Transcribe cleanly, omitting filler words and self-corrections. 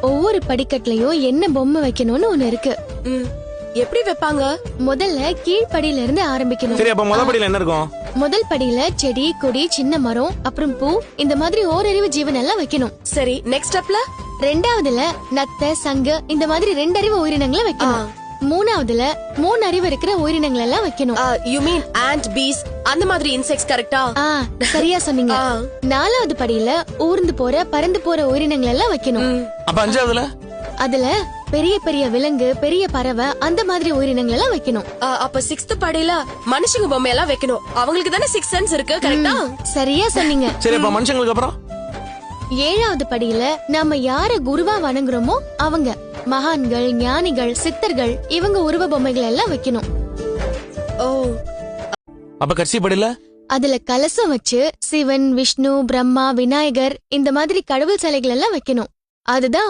ஒவ்வொரு படிக்கட்டுலயும் என்ன பொம்மை வைக்கணும்னு ஒண்ணு இருக்கு. எப்படி வைப்பாங்க? முதல்ல கீழ்படியில இருந்து ஆரம்பிக்கணும். சரி, அப்ப முதல் படியில என்ன இருக்கும்? முதல் படியில செடி, கொடி, சின்ன மரம், அப்புறம் பூ, இந்த மாதிரி ஓரறிவு ஜீவன் எல்லாம் வைக்கணும். சரி, நெக்ஸ்ட் ஸ்டெப்ல? ரெண்டாவதுல நத்தை, சங்கு, இந்த மாதிரி 2 அறிவு உயிரினங்களை வைக்கணும். மூணாவதுல 3 அறிவு இருக்கிற உயிரினங்கள் எல்லாம் வைக்கணும். யூ மீன் ant, bees அந்த மாதிரி இன்செக்ட்ஸ், கரெக்ட்டா? சரியா சொன்னீங்க. 4வது படியில ஊர்ந்து போற, பறந்து போற உயிரினங்கள் எல்லாம் வைக்கணும். அப்ப 5வதுல? அதுல பெரிய பெரிய விலங்கு, பெரிய பறவை, அந்த மாதிரி உயிரினங்கள் எல்லாம் வைக்கணும். அப்ப 6th படியில மனுஷங்க பொம்மை எல்லாம் வைக்கணும். அவங்களுக்கு தானே 6 சென்ஸ் இருக்கு, கரெக்ட்டா? சரியா சொன்னீங்க. சரி, அப்ப மனுஷங்களுக்கு அப்புறம்? 7வது படியில நாம யார குருவா வணங்குறோமோ அவங்க, மகான்கள், ஞானிகள், சித்தர்கள், இவங்க உருவ பொம்மைகள் எல்லாம் வைக்கணும். ஓ, அப்ப கடைசி படியில? அதுல கலசம் வச்சு சிவன், விஷ்ணு, பிரம்மா, விநாயகர், இந்த மாதிரி கடவுள் சிலைகள் எல்லாம் வைக்கணும். அதுதான்